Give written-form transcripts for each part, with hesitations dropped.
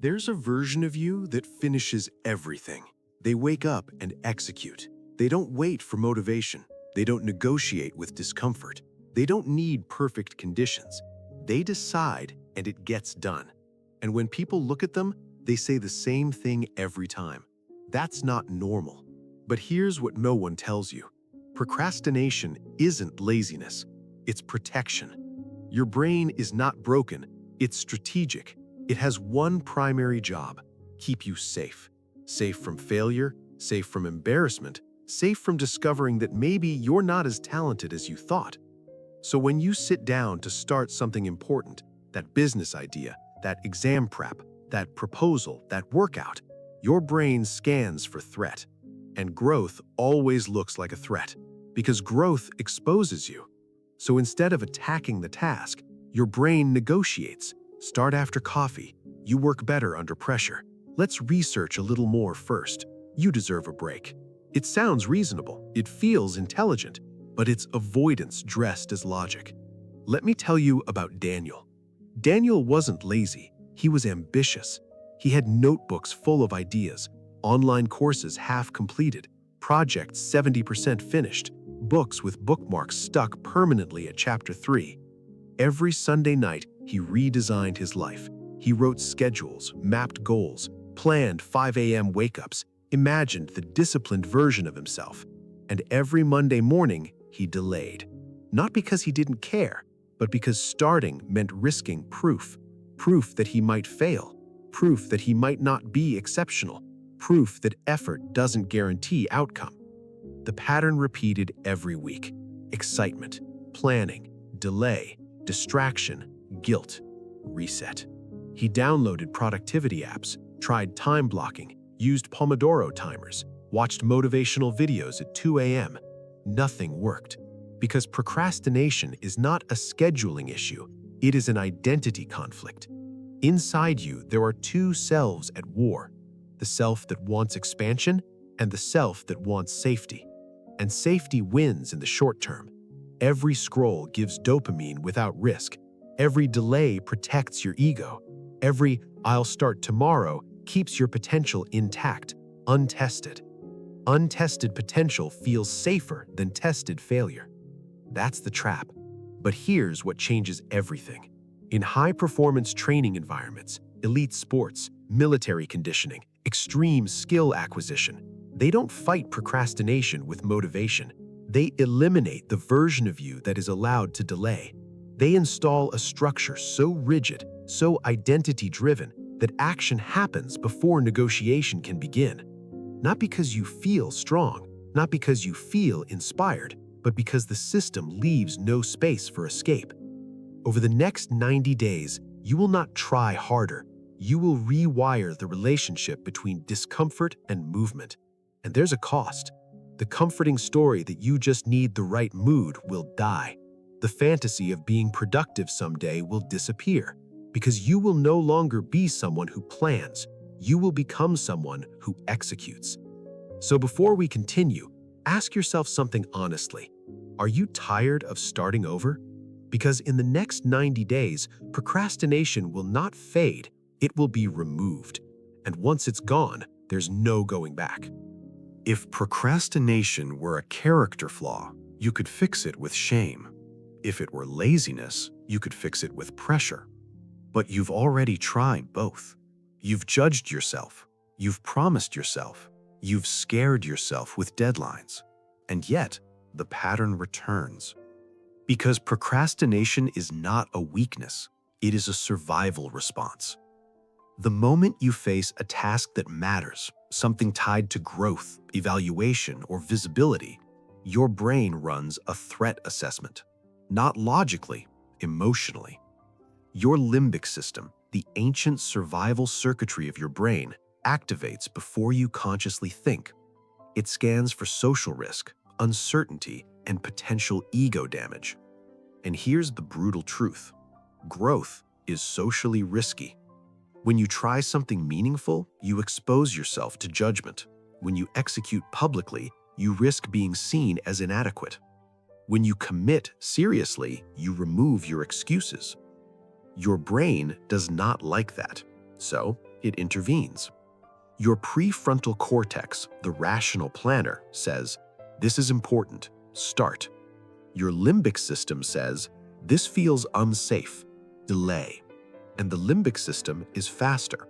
There's a version of you that finishes everything. They wake up and execute. They don't wait for motivation. They don't negotiate with discomfort. They don't need perfect conditions. They decide and it gets done. And when people look at them, they say the same thing every time. That's not normal. But here's what no one tells you. Procrastination isn't laziness. It's protection. Your brain is not broken. It's strategic. It has one primary job: keep you safe. Safe from failure, safe from embarrassment, safe from discovering that maybe you're not as talented as you thought. So when you sit down to start something important, that business idea, that exam prep, that proposal, that workout, your brain scans for threat. And growth always looks like a threat, because growth exposes you. So instead of attacking the task, your brain negotiates. Start after coffee. You work better under pressure. Let's research a little more first. You deserve a break. It sounds reasonable. It feels intelligent, but it's avoidance dressed as logic. Let me tell you about Daniel. Daniel wasn't lazy. He was ambitious. He had notebooks full of ideas, online courses half completed, projects 70% finished, books with bookmarks stuck permanently at chapter 3. Every Sunday night, he redesigned his life. He wrote schedules, mapped goals, planned 5 a.m. wake-ups, imagined the disciplined version of himself. And every Monday morning, he delayed. Not because he didn't care, but because starting meant risking proof. Proof that he might fail. Proof that he might not be exceptional. Proof that effort doesn't guarantee outcome. The pattern repeated every week. Excitement, planning, delay, distraction, guilt, reset. He downloaded productivity apps, tried time blocking, used Pomodoro timers, watched motivational videos at 2 a.m. Nothing worked, because procrastination is not a scheduling issue, it is an identity conflict. Inside you, there are two selves at war: the self that wants expansion and the self that wants safety. And safety wins in the short term. Every scroll gives dopamine without risk. Every delay protects your ego. Every "I'll start tomorrow" keeps your potential intact, untested. Untested potential feels safer than tested failure. That's the trap. But here's what changes everything. In high-performance training environments, elite sports, military conditioning, extreme skill acquisition, they don't fight procrastination with motivation. They eliminate the version of you that is allowed to delay. They install a structure so rigid, so identity-driven, that action happens before negotiation can begin. Not because you feel strong, not because you feel inspired, but because the system leaves no space for escape. Over the next 90 days, you will not try harder. You will rewire the relationship between discomfort and movement. And there's a cost. The comforting story that you just need the right mood will die. The fantasy of being productive someday will disappear, because you will no longer be someone who plans. You will become someone who executes. So before we continue, ask yourself something honestly. Are you tired of starting over? Because in the next 90 days, procrastination will not fade, it will be removed. And once it's gone, there's no going back. If procrastination were a character flaw, you could fix it with shame. If it were laziness, you could fix it with pressure. But you've already tried both. You've judged yourself. You've promised yourself. You've scared yourself with deadlines. And yet, the pattern returns. Because procrastination is not a weakness, it is a survival response. The moment you face a task that matters, something tied to growth, evaluation, or visibility, your brain runs a threat assessment. Not logically, emotionally. Your limbic system, the ancient survival circuitry of your brain, activates before you consciously think. It scans for social risk, uncertainty, and potential ego damage. And here's the brutal truth. Growth is socially risky. When you try something meaningful, you expose yourself to judgment. When you execute publicly, you risk being seen as inadequate. When you commit seriously, you remove your excuses. Your brain does not like that. So, it intervenes. Your prefrontal cortex, the rational planner, says, "This is important. Start." Your limbic system says, "This feels unsafe. Delay." And the limbic system is faster.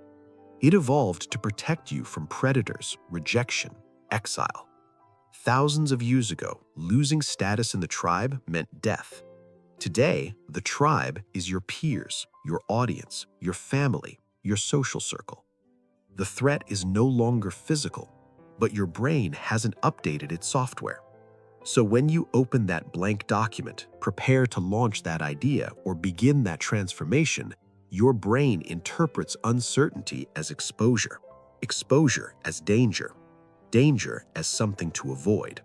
It evolved to protect you from predators, rejection, exile. Thousands of years ago, losing status in the tribe meant death. Today, the tribe is your peers, your audience, your family, your social circle. The threat is no longer physical, but your brain hasn't updated its software. So when you open that blank document, prepare to launch that idea or begin that transformation, your brain interprets uncertainty as exposure, exposure as danger, danger as something to avoid,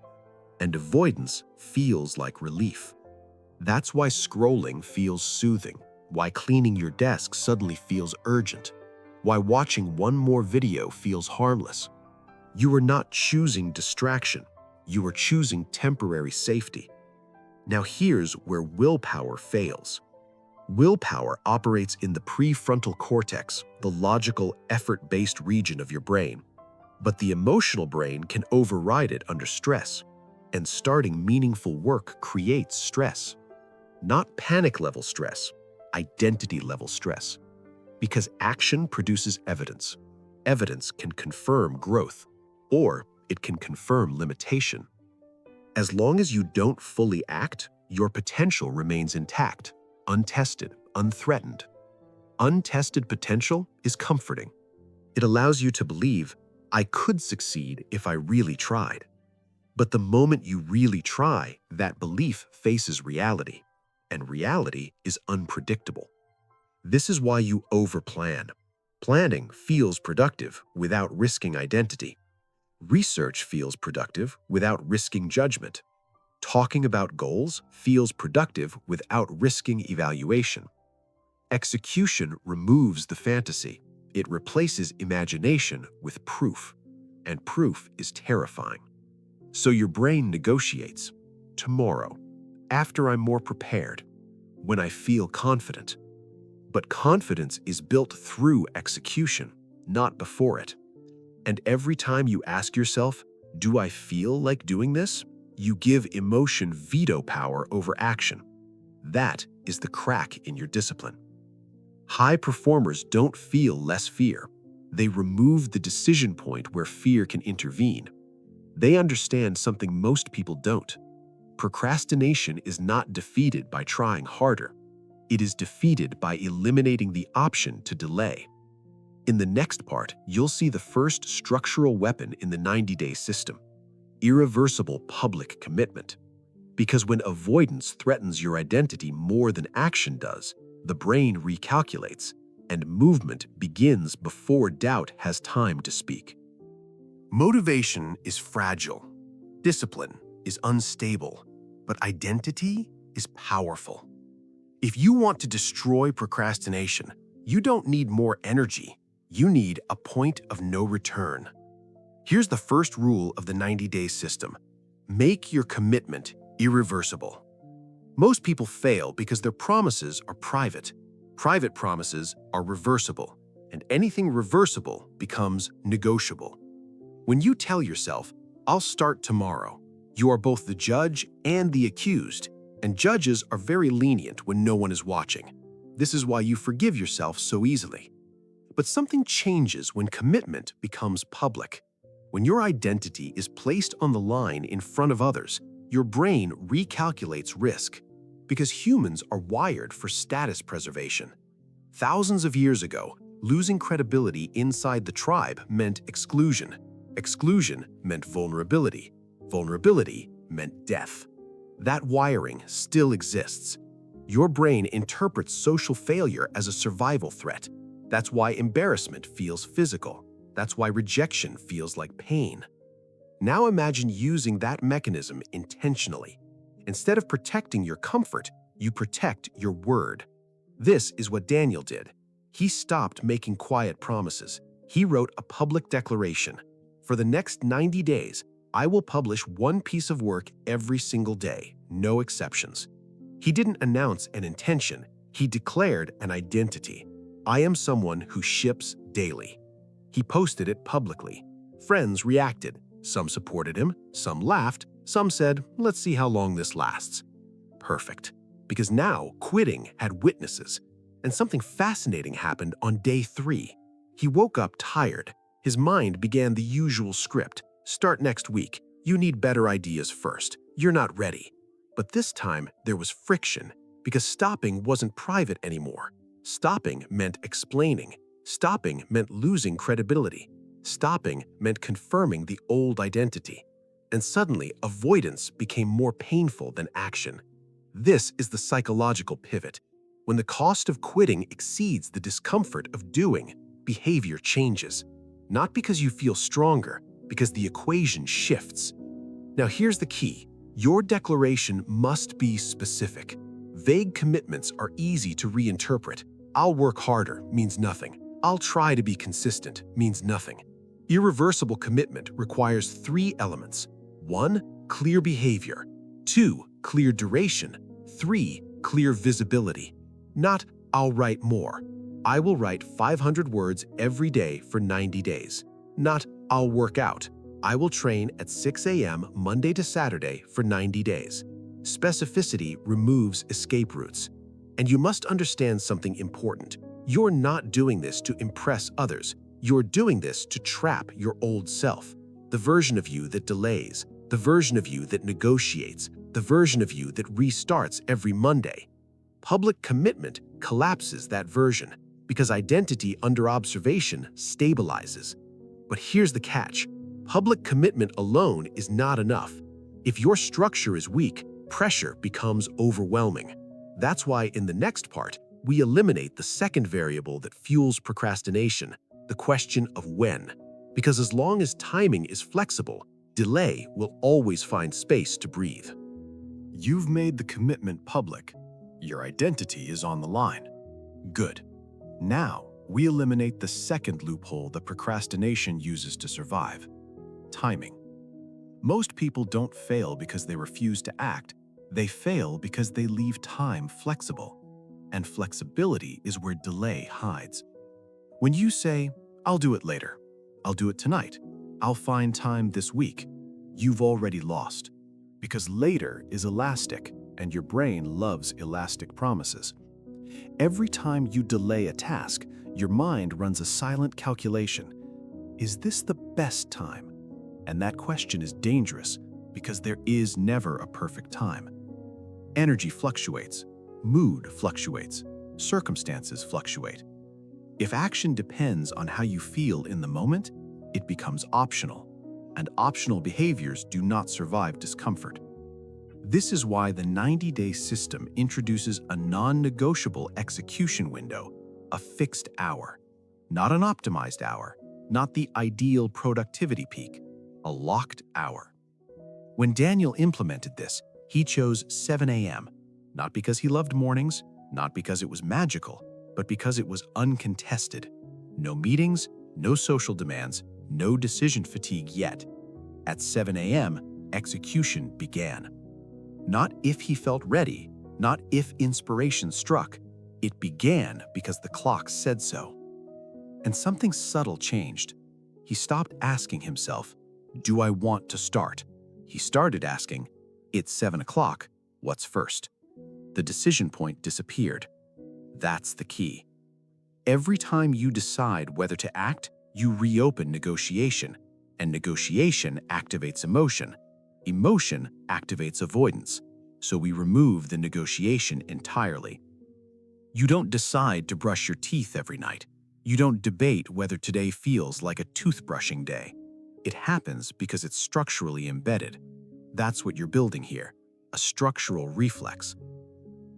and avoidance feels like relief. That's why scrolling feels soothing, why cleaning your desk suddenly feels urgent, why watching one more video feels harmless. You are not choosing distraction, you are choosing temporary safety. Now here's where willpower fails. Willpower operates in the prefrontal cortex, the logical, effort-based region of your brain. But the emotional brain can override it under stress, and starting meaningful work creates stress. Not panic-level stress, identity-level stress. Because action produces evidence. Evidence can confirm growth, or it can confirm limitation. As long as you don't fully act, your potential remains intact, untested, unthreatened. Untested potential is comforting. It allows you to believe, "I could succeed if I really tried." But the moment you really try, that belief faces reality, and reality is unpredictable. This is why you overplan. Planning feels productive without risking identity. Research feels productive without risking judgment. Talking about goals feels productive without risking evaluation. Execution removes the fantasy. It replaces imagination with proof, and proof is terrifying. So your brain negotiates. Tomorrow, after I'm more prepared, when I feel confident. But confidence is built through execution, not before it. And every time you ask yourself, "Do I feel like doing this?" you give emotion veto power over action. That is the crack in your discipline. High performers don't feel less fear. They remove the decision point where fear can intervene. They understand something most people don't. Procrastination is not defeated by trying harder. It is defeated by eliminating the option to delay. In the next part, you'll see the first structural weapon in the 90-day system: irreversible public commitment. Because when avoidance threatens your identity more than action does, the brain recalculates, and movement begins before doubt has time to speak. Motivation is fragile. Discipline is unstable, but identity is powerful. If you want to destroy procrastination, you don't need more energy. You need a point of no return. Here's the first rule of the 90-day system. Make your commitment irreversible. Most people fail because their promises are private. Private promises are reversible, and anything reversible becomes negotiable. When you tell yourself, "I'll start tomorrow," you are both the judge and the accused, and judges are very lenient when no one is watching. This is why you forgive yourself so easily. But something changes when commitment becomes public. When your identity is placed on the line in front of others, your brain recalculates risk, because humans are wired for status preservation. Thousands of years ago, losing credibility inside the tribe meant exclusion. Exclusion meant vulnerability. Vulnerability meant death. That wiring still exists. Your brain interprets social failure as a survival threat. That's why embarrassment feels physical. That's why rejection feels like pain. Now imagine using that mechanism intentionally. Instead of protecting your comfort, you protect your word. This is what Daniel did. He stopped making quiet promises. He wrote a public declaration. For the next 90 days, I will publish one piece of work every single day, no exceptions. He didn't announce an intention. He declared an identity. I am someone who ships daily. He posted it publicly. Friends reacted. Some supported him, some laughed, some said, let's see how long this lasts. Perfect. Because now quitting had witnesses. And something fascinating happened on day 3. He woke up tired. His mind began the usual script. Start next week. You need better ideas first. You're not ready. But this time, there was friction, because stopping wasn't private anymore. Stopping meant explaining. Stopping meant losing credibility. Stopping meant confirming the old identity. And suddenly, avoidance became more painful than action. This is the psychological pivot. When the cost of quitting exceeds the discomfort of doing, behavior changes. Not because you feel stronger, because the equation shifts. Now here's the key. Your declaration must be specific. Vague commitments are easy to reinterpret. I'll work harder means nothing. I'll try to be consistent means nothing. Irreversible commitment requires 3 elements. 1. Clear behavior. 2. Clear duration. 3. Clear visibility. Not, I'll write more. I will write 500 words every day for 90 days. Not, I'll work out. I will train at 6 a.m. Monday to Saturday for 90 days. Specificity removes escape routes. And you must understand something important. You're not doing this to impress others. You're doing this to trap your old self. The version of you that delays, the version of you that negotiates, the version of you that restarts every Monday. Public commitment collapses that version because identity under observation stabilizes. But here's the catch. Public commitment alone is not enough. If your structure is weak, pressure becomes overwhelming. That's why in the next part, we eliminate the second variable that fuels procrastination, the question of when. Because as long as timing is flexible, delay will always find space to breathe. You've made the commitment public. Your identity is on the line. Good. Now, we eliminate the second loophole that procrastination uses to survive: timing. Most people don't fail because they refuse to act. They fail because they leave time flexible. And flexibility is where delay hides. When you say, I'll do it later, I'll do it tonight, I'll find time this week, you've already lost. Because later is elastic, and your brain loves elastic promises. Every time you delay a task, your mind runs a silent calculation. Is this the best time? And that question is dangerous because there is never a perfect time. Energy fluctuates, mood fluctuates, circumstances fluctuate. If action depends on how you feel in the moment, it becomes optional, and optional behaviors do not survive discomfort. This is why the 90-day system introduces a non-negotiable execution window, a fixed hour. Not an optimized hour, not the ideal productivity peak, a locked hour. When Daniel implemented this, he chose 7 a.m., not because he loved mornings, not because it was magical, but because it was uncontested. No meetings, no social demands, no decision fatigue yet. At 7 a.m., execution began. Not if he felt ready, not if inspiration struck. It began because the clock said so. And something subtle changed. He stopped asking himself, do I want to start? He started asking, it's 7 o'clock, what's first? The decision point disappeared. That's the key. Every time you decide whether to act, you reopen negotiation, and negotiation activates emotion. Emotion activates avoidance, so we remove the negotiation entirely. You don't decide to brush your teeth every night. You don't debate whether today feels like a toothbrushing day. It happens because it's structurally embedded. That's what you're building here, a structural reflex.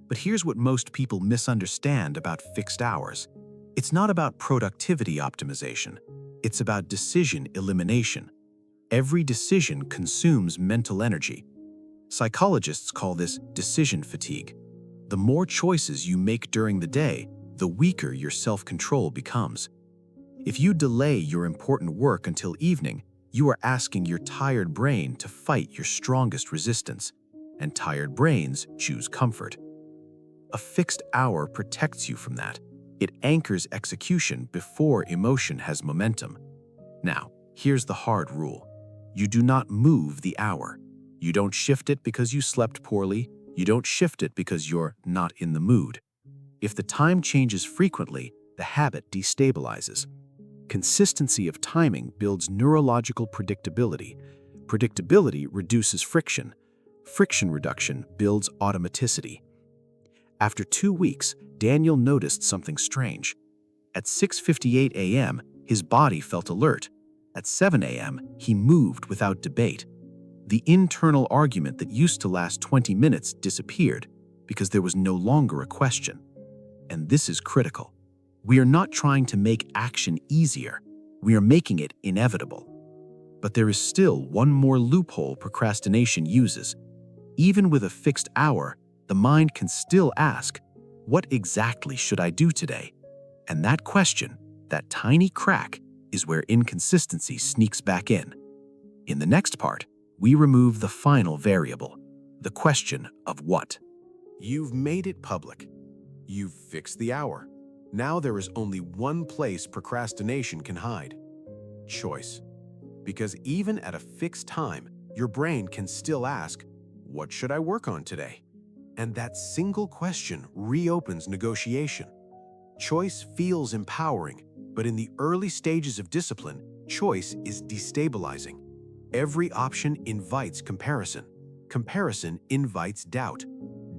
But here's what most people misunderstand about fixed hours. It's not about productivity optimization. It's about decision elimination. Every decision consumes mental energy. Psychologists call this decision fatigue. The more choices you make during the day, the weaker your self-control becomes. If you delay your important work until evening, you are asking your tired brain to fight your strongest resistance, and tired brains choose comfort. A fixed hour protects you from that. It anchors execution before emotion has momentum. Now, here's the hard rule. You do not move the hour. You don't shift it because you slept poorly. You don't shift it because you're not in the mood. If the time changes frequently, the habit destabilizes. Consistency of timing builds neurological predictability. Predictability reduces friction. Friction reduction builds automaticity. After 2 weeks, Daniel noticed something strange. At 6:58 a.m., his body felt alert. At 7 a.m., he moved without debate. The internal argument that used to last 20 minutes disappeared because there was no longer a question. And this is critical. We are not trying to make action easier. We are making it inevitable. But there is still one more loophole procrastination uses. Even with a fixed hour, the mind can still ask, what exactly should I do today? And that question, that tiny crack, is where inconsistency sneaks back in. In the next part, we remove the final variable, the question of what. You've made it public. You've fixed the hour. Now there is only one place procrastination can hide: choice. Because even at a fixed time, your brain can still ask, what should I work on today? And that single question reopens negotiation. Choice feels empowering, but in the early stages of discipline, choice is destabilizing. Every option invites comparison. Comparison invites doubt.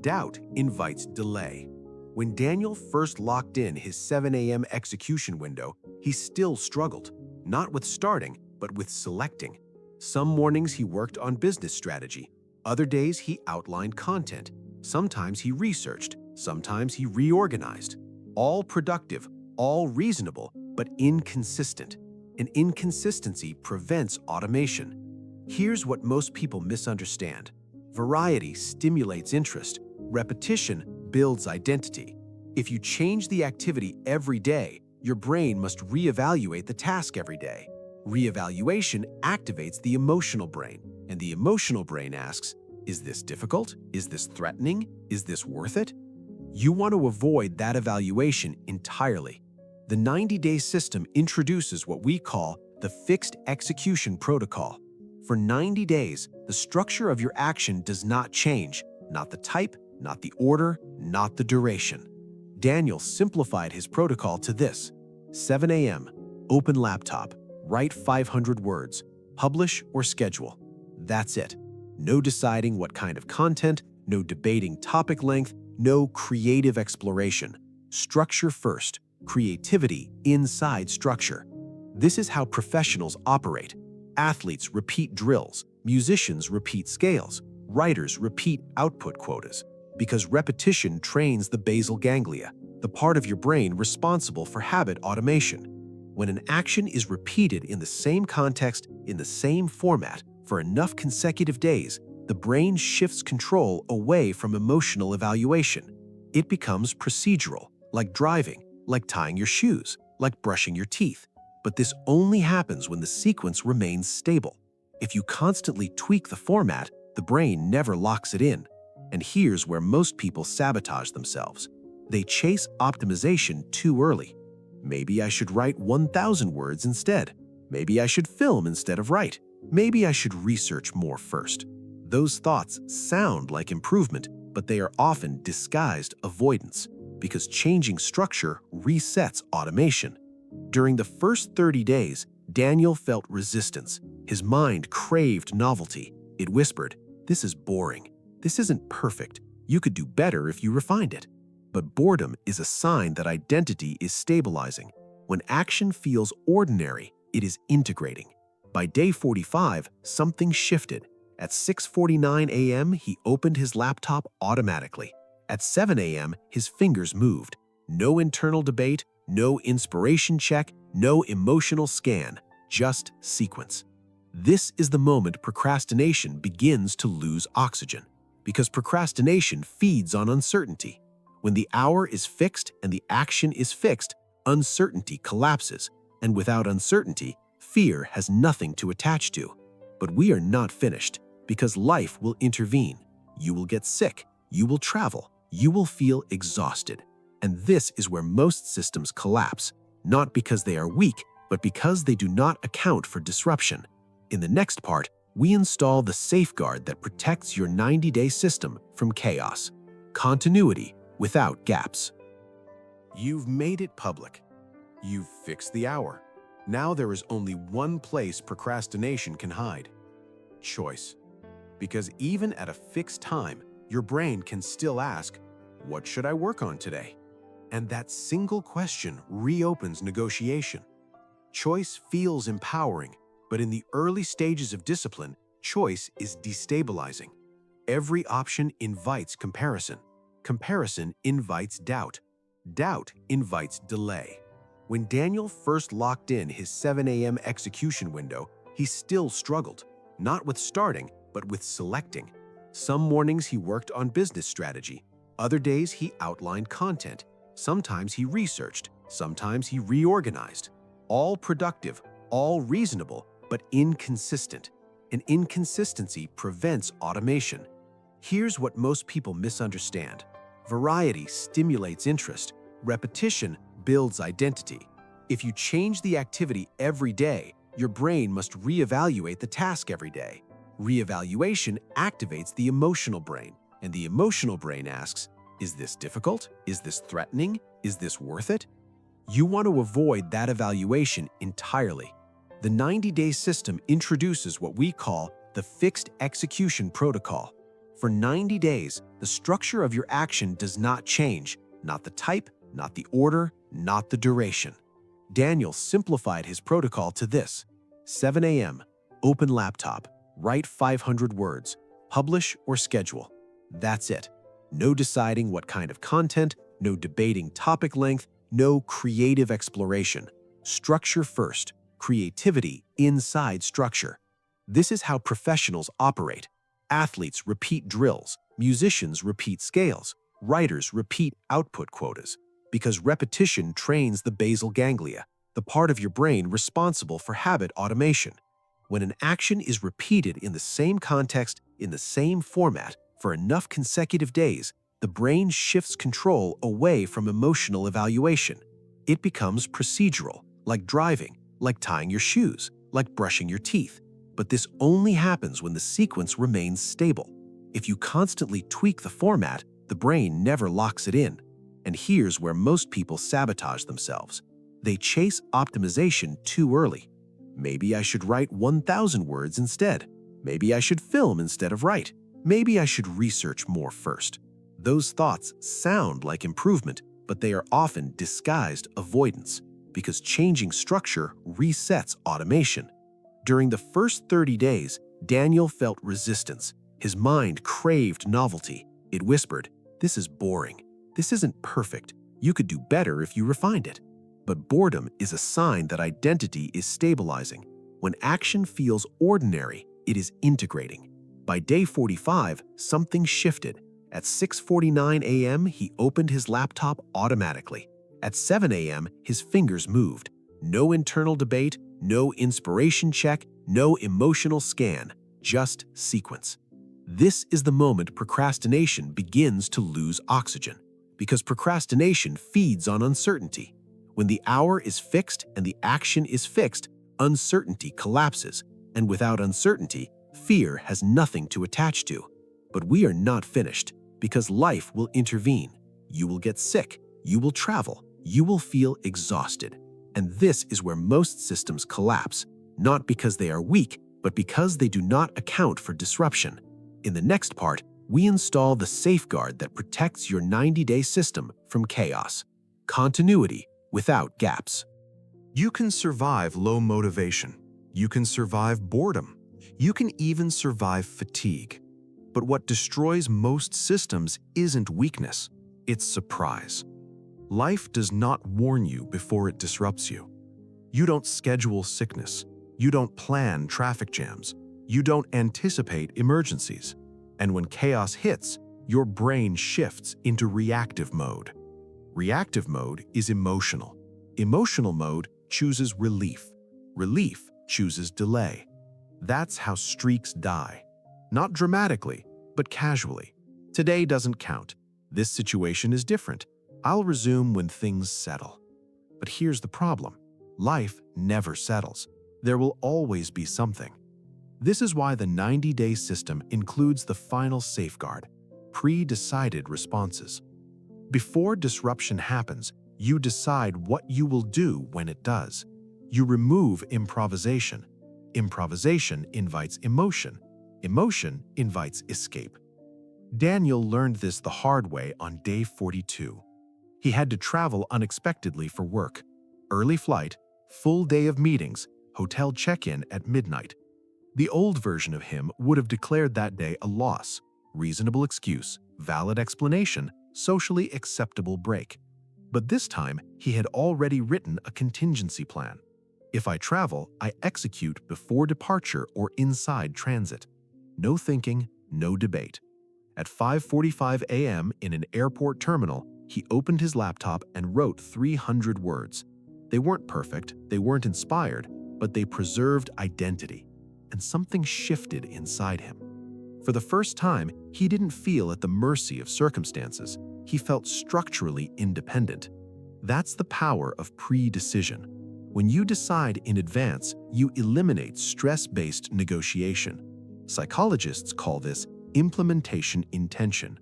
Doubt invites delay. When Daniel first locked in his 7 a.m. execution window, he still struggled, not with starting, but with selecting. Some mornings he worked on business strategy. Other days he outlined content. Sometimes he researched. Sometimes he reorganized. All productive, all reasonable, but inconsistent. And inconsistency prevents automation. Here's what most people misunderstand. Variety stimulates interest. Repetition builds identity. If you change the activity every day, your brain must reevaluate the task every day. Reevaluation activates the emotional brain, and the emotional brain asks, is this difficult? Is this threatening? Is this worth it? You want to avoid that evaluation entirely. The 90-day system introduces what we call the fixed execution protocol. For 90 days, the structure of your action does not change, not the type, not the order, not the duration. Daniel simplified his protocol to this: 7 a.m., open laptop, write 500 words, publish or schedule. That's it. No deciding what kind of content, no debating topic length, no creative exploration. Structure first, creativity inside structure. This is how professionals operate. Athletes repeat drills, musicians repeat scales, writers repeat output quotas, because repetition trains the basal ganglia, the part of your brain responsible for habit automation. When an action is repeated in the same context, in the same format, for enough consecutive days, the brain shifts control away from emotional evaluation. It becomes procedural, like driving, like tying your shoes, like brushing your teeth. But this only happens when the sequence remains stable. If you constantly tweak the format, the brain never locks it in. And here's where most people sabotage themselves. They chase optimization too early. Maybe I should write 1,000 words instead. Maybe I should film instead of write. Maybe I should research more first. Those thoughts sound like improvement, but they are often disguised avoidance, because changing structure resets automation. During the first 30 days, Daniel felt resistance. His mind craved novelty. It whispered, "This is boring. This isn't perfect. You could do better if you refined it." But boredom is a sign that identity is stabilizing. When action feels ordinary, it is integrating. By day 45, something shifted. At 6:49 a.m., he opened his laptop automatically. At 7 a.m., his fingers moved. No internal debate, no inspiration check, no emotional scan, just sequence. This is the moment procrastination begins to lose oxygen, because procrastination feeds on uncertainty. When the hour is fixed and the action is fixed, uncertainty collapses, and without uncertainty, fear has nothing to attach to. But we are not finished, because life will intervene. You will get sick, you will travel, you will feel exhausted. And this is where most systems collapse, not because they are weak, but because they do not account for disruption. In the next part, we install the safeguard that protects your 90-day system from chaos. Continuity without gaps. You've made it public. You've fixed the hour. Now there is only one place procrastination can hide: choice. Because even at a fixed time, your brain can still ask, "What should I work on today?" And that single question reopens negotiation. Choice feels empowering, but in the early stages of discipline, choice is destabilizing. Every option invites comparison. Comparison invites doubt. Doubt invites delay. When Daniel first locked in his 7 a.m. execution window, he still struggled, not with starting, but with selecting. Some mornings he worked on business strategy. Other days he outlined content. Sometimes he researched. Sometimes he reorganized. All productive, all reasonable, but inconsistent. And inconsistency prevents automation. Here's what most people misunderstand. Variety stimulates interest. Repetition builds identity. If you change the activity every day, your brain must reevaluate the task every day. Reevaluation activates the emotional brain, and the emotional brain asks, is this difficult? Is this threatening? Is this worth it? You want to avoid that evaluation entirely. The 90-day system introduces what we call the fixed execution protocol. For 90 days, the structure of your action does not change, not the type, not the order, not the duration. Daniel simplified his protocol to this: 7 a.m., open laptop, write 500 words, publish or schedule. That's it. No deciding what kind of content, no debating topic length, no creative exploration. Structure first, creativity inside structure. This is how professionals operate. Athletes repeat drills, musicians repeat scales, writers repeat output quotas, because repetition trains the basal ganglia, the part of your brain responsible for habit automation. When an action is repeated in the same context, in the same format, for enough consecutive days, the brain shifts control away from emotional evaluation. It becomes procedural, like driving, like tying your shoes, like brushing your teeth. But this only happens when the sequence remains stable. If you constantly tweak the format, the brain never locks it in. And here's where most people sabotage themselves. They chase optimization too early. Maybe I should write 1,000 words instead. Maybe I should film instead of write. Maybe I should research more first. Those thoughts sound like improvement, but they are often disguised avoidance, because changing structure resets automation. During the first 30 days, Daniel felt resistance. His mind craved novelty. It whispered, "This is boring. This isn't perfect. You could do better if you refined it." But boredom is a sign that identity is stabilizing. When action feels ordinary, it is integrating. By day 45, something shifted. At 6:49 a.m., he opened his laptop automatically. At 7 a.m., his fingers moved. No internal debate, no inspiration check, no emotional scan, just sequence. This is the moment procrastination begins to lose oxygen, because procrastination feeds on uncertainty. When the hour is fixed and the action is fixed, uncertainty collapses, and without uncertainty, fear has nothing to attach to. But we are not finished, because life will intervene. You will get sick, you will travel, you will feel exhausted. And this is where most systems collapse, not because they are weak, but because they do not account for disruption. In the next part, we install the safeguard that protects your 90-day system from chaos. Continuity without gaps. You can survive low motivation. You can survive boredom. You can even survive fatigue. But what destroys most systems isn't weakness, it's surprise. Life does not warn you before it disrupts you. You don't schedule sickness. You don't plan traffic jams. You don't anticipate emergencies. And when chaos hits, your brain shifts into reactive mode. Reactive mode is emotional. Emotional mode chooses relief. Relief chooses delay. That's how streaks die. Not dramatically, but casually. Today doesn't count. This situation is different. I'll resume when things settle. But here's the problem. Life never settles. There will always be something. This is why the 90-day system includes the final safeguard: pre-decided responses. Before disruption happens, you decide what you will do when it does. You remove improvisation. Improvisation invites emotion. Emotion invites escape. Daniel learned this the hard way on day 42. He had to travel unexpectedly for work. Early flight, full day of meetings, hotel check-in at midnight. The old version of him would have declared that day a loss. Reasonable excuse, valid explanation, socially acceptable break. But this time, he had already written a contingency plan. If I travel, I execute before departure or inside transit. No thinking, no debate. At 5:45 a.m. in an airport terminal, he opened his laptop and wrote 300 words. They weren't perfect, they weren't inspired, but they preserved identity. And something shifted inside him. For the first time, he didn't feel at the mercy of circumstances. He felt structurally independent. That's the power of pre-decision. When you decide in advance, you eliminate stress-based negotiation. Psychologists call this implementation intention.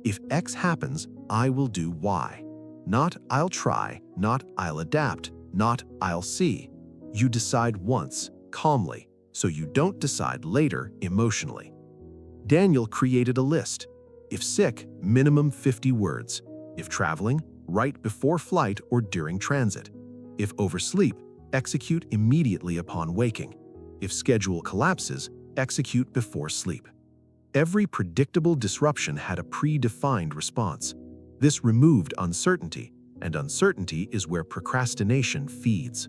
If X happens, I will do Y. Not I'll try, not I'll adapt, not I'll see. You decide once, calmly, so you don't decide later emotionally. Daniel created a list. If sick, minimum 50 words. If traveling, write before flight or during transit. If oversleep, execute immediately upon waking. If schedule collapses, execute before sleep. Every predictable disruption had a predefined response. This removed uncertainty, and uncertainty is where procrastination feeds.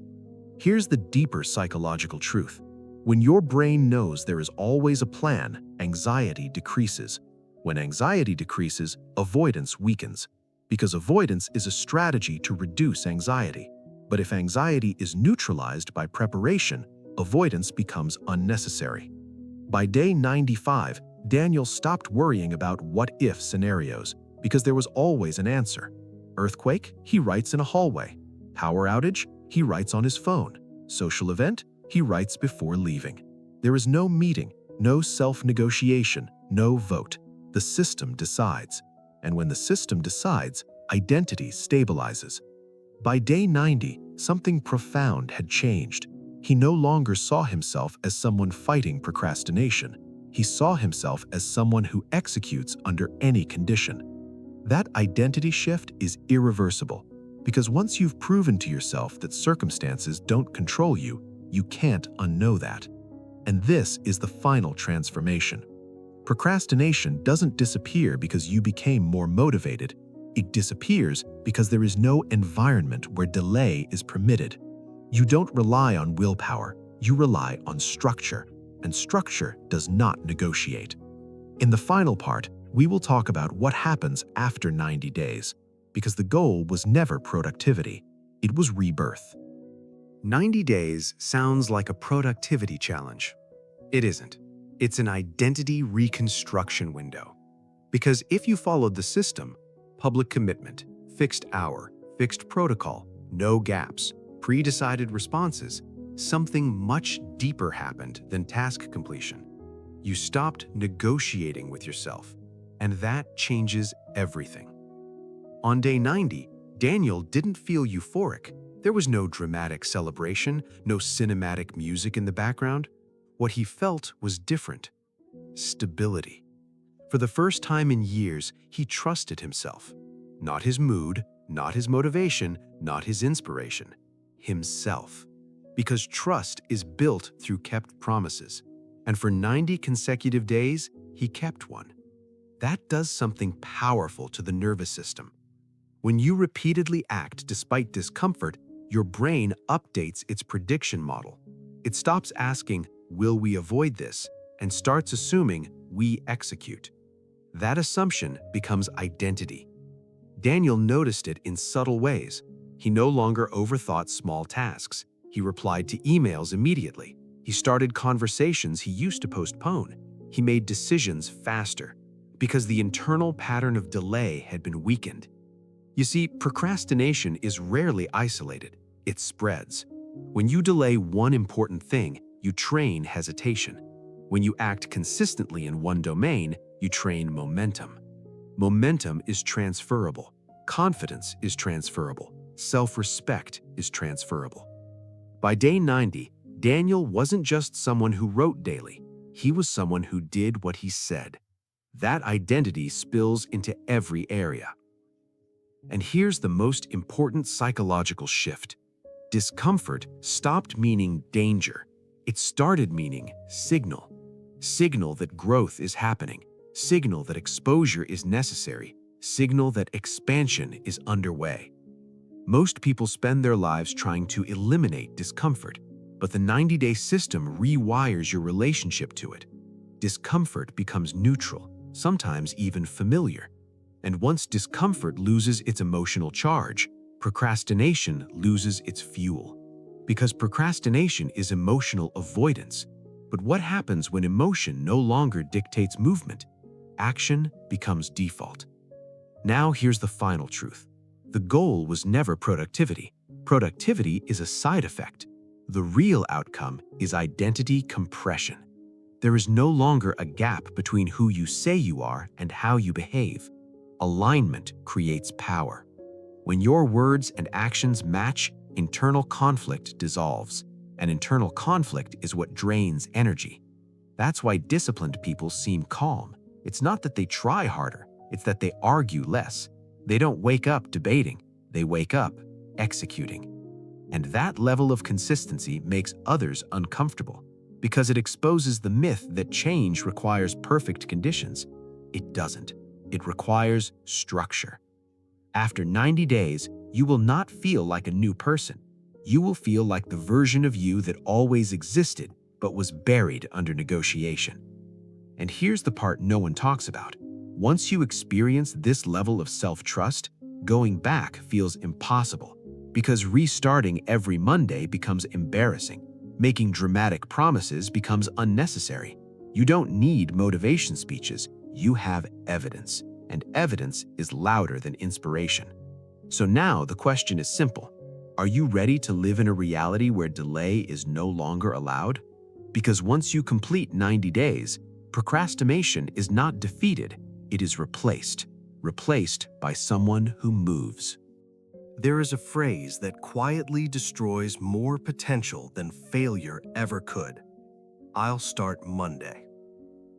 Here's the deeper psychological truth. When your brain knows there is always a plan, anxiety decreases. When anxiety decreases, avoidance weakens. Because avoidance is a strategy to reduce anxiety. But if anxiety is neutralized by preparation, avoidance becomes unnecessary. By day 95, Daniel stopped worrying about what-if scenarios because there was always an answer. Earthquake? He writes in a hallway. Power outage? He writes on his phone. Social event? He writes before leaving. There is no meeting, no self-negotiation, no vote. The system decides. And when the system decides, identity stabilizes. By day 90, something profound had changed. He no longer saw himself as someone fighting procrastination. He saw himself as someone who executes under any condition. That identity shift is irreversible, because once you've proven to yourself that circumstances don't control you, you can't unknow that. And this is the final transformation. Procrastination doesn't disappear because you became more motivated. It disappears because there is no environment where delay is permitted. You don't rely on willpower, you rely on structure, and structure does not negotiate. In the final part, we will talk about what happens after 90 days, because the goal was never productivity, it was rebirth. 90 days sounds like a productivity challenge. It isn't. It's an identity reconstruction window. Because if you followed the system, public commitment, fixed hour, fixed protocol, no gaps, pre-decided responses, something much deeper happened than task completion. You stopped negotiating with yourself, and that changes everything. On day 90, Daniel didn't feel euphoric. There was no dramatic celebration, no cinematic music in the background. What he felt was different. Stability. For the first time in years, he trusted himself. Not his mood, not his motivation, not his inspiration. Himself. Because trust is built through kept promises. And for 90 consecutive days, he kept one. That does something powerful to the nervous system. When you repeatedly act despite discomfort, your brain updates its prediction model. It stops asking, "Will we avoid this?" and starts assuming, "We execute." That assumption becomes identity. Daniel noticed it in subtle ways. He no longer overthought small tasks. He replied to emails immediately. He started conversations he used to postpone. He made decisions faster because the internal pattern of delay had been weakened. You see, procrastination is rarely isolated. It spreads. When you delay one important thing, you train hesitation. When you act consistently in one domain, you train momentum. Momentum is transferable. Confidence is transferable. Self-respect is transferable. By day 90, Daniel wasn't just someone who wrote daily. He was someone who did what he said. That identity spills into every area. And here's the most important psychological shift. Discomfort stopped meaning danger. It started meaning signal. Signal that growth is happening. Signal that exposure is necessary. Signal that expansion is underway. Most people spend their lives trying to eliminate discomfort, but the 90-day system rewires your relationship to it. Discomfort becomes neutral, sometimes even familiar. And once discomfort loses its emotional charge, procrastination loses its fuel. Because procrastination is emotional avoidance. But what happens when emotion no longer dictates movement? Action becomes default. Now here's the final truth. The goal was never productivity. Productivity is a side effect. The real outcome is identity compression. There is no longer a gap between who you say you are and how you behave. Alignment creates power. When your words and actions match, internal conflict dissolves. And internal conflict is what drains energy. That's why disciplined people seem calm. It's not that they try harder, it's that they argue less. They don't wake up debating, they wake up executing. And that level of consistency makes others uncomfortable because it exposes the myth that change requires perfect conditions. It doesn't. It requires structure. After 90 days, you will not feel like a new person. You will feel like the version of you that always existed but was buried under negotiation. And here's the part no one talks about. Once you experience this level of self-trust, going back feels impossible because restarting every Monday becomes embarrassing. Making dramatic promises becomes unnecessary. You don't need motivation speeches. You have evidence, and evidence is louder than inspiration. So now the question is simple. Are you ready to live in a reality where delay is no longer allowed? Because once you complete 90 days, procrastination is not defeated, it is replaced by someone who moves. There is a phrase that quietly destroys more potential than failure ever could. I'll start Monday.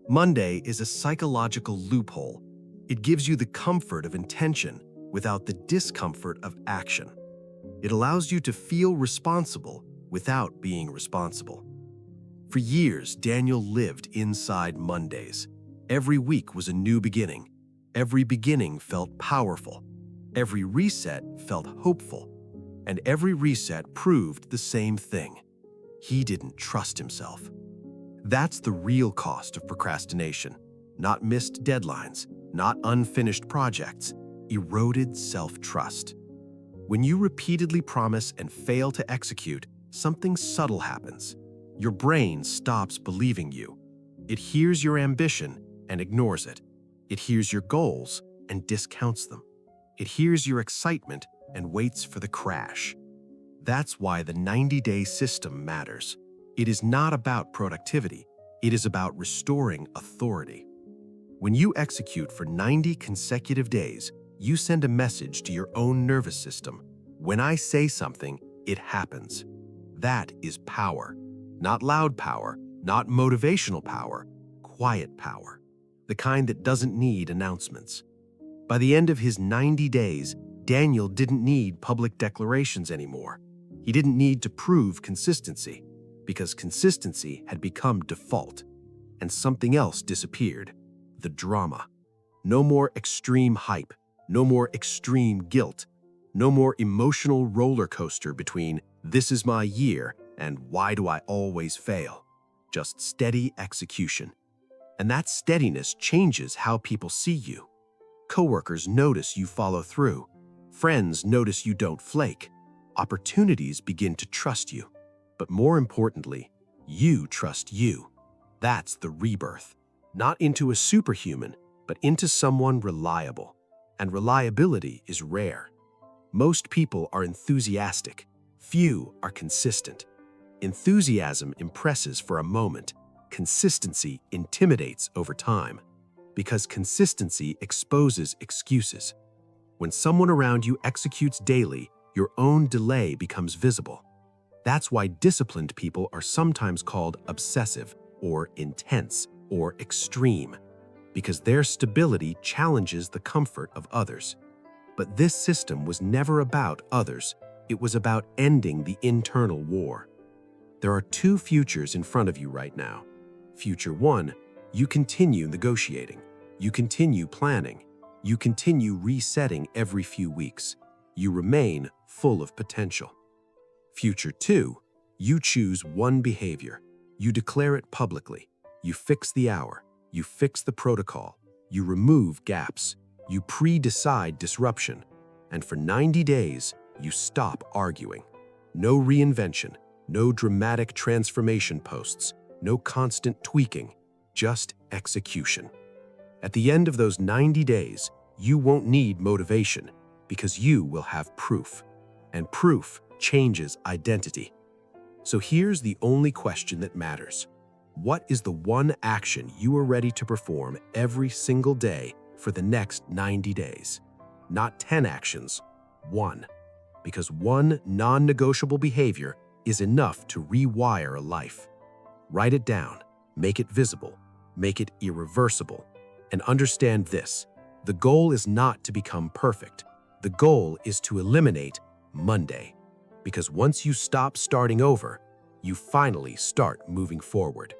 Monday is a psychological loophole. It gives you the comfort of intention without the discomfort of action. It allows you to feel responsible without being responsible. For years, Daniel lived inside Mondays. Every week was a new beginning. Every beginning felt powerful. Every reset felt hopeful. And every reset proved the same thing. He didn't trust himself. That's the real cost of procrastination. Not missed deadlines, not unfinished projects, eroded self-trust. When you repeatedly promise and fail to execute, something subtle happens. Your brain stops believing you. It hears your ambition and ignores it. It hears your goals and discounts them. It hears your excitement and waits for the crash. That's why the 90-day system matters. It is not about productivity. It is about restoring authority. When you execute for 90 consecutive days, you send a message to your own nervous system. When I say something, it happens. That is power. Not loud power, not motivational power, quiet power. The kind that doesn't need announcements. By the end of his 90 days, Daniel didn't need public declarations anymore. He didn't need to prove consistency, because consistency had become default. And something else disappeared. The drama. No more extreme hype. No more extreme guilt. No more emotional roller coaster between "this is my year" and "why do I always fail?" Just steady execution. And that steadiness changes how people see you. Coworkers notice you follow through. Friends notice you don't flake. Opportunities begin to trust you. But more importantly, you trust you. That's the rebirth. Not into a superhuman, but into someone reliable. And reliability is rare. Most people are enthusiastic. Few are consistent. Enthusiasm impresses for a moment. Consistency intimidates over time, because consistency exposes excuses. When someone around you executes daily, your own delay becomes visible. That's why disciplined people are sometimes called obsessive or intense or extreme, because their stability challenges the comfort of others. But this system was never about others. It was about ending the internal war. There are two futures in front of you right now. Future one, you continue negotiating. You continue planning. You continue resetting every few weeks. You remain full of potential. Future two, you choose one behavior. You declare it publicly. You fix the hour. You fix the protocol. You remove gaps. You pre-decide disruption. And for 90 days, you stop arguing. No reinvention, no dramatic transformation posts, no constant tweaking, just execution. At the end of those 90 days, you won't need motivation because you will have proof. And proof changes identity. So here's the only question that matters. What is the one action you are ready to perform every single day for the next 90 days? Not 10 actions, one. Because one non-negotiable behavior is enough to rewire a life. Write it down, make it visible, make it irreversible, and understand this. The goal is not to become perfect. The goal is to eliminate Monday. Because once you stop starting over, you finally start moving forward.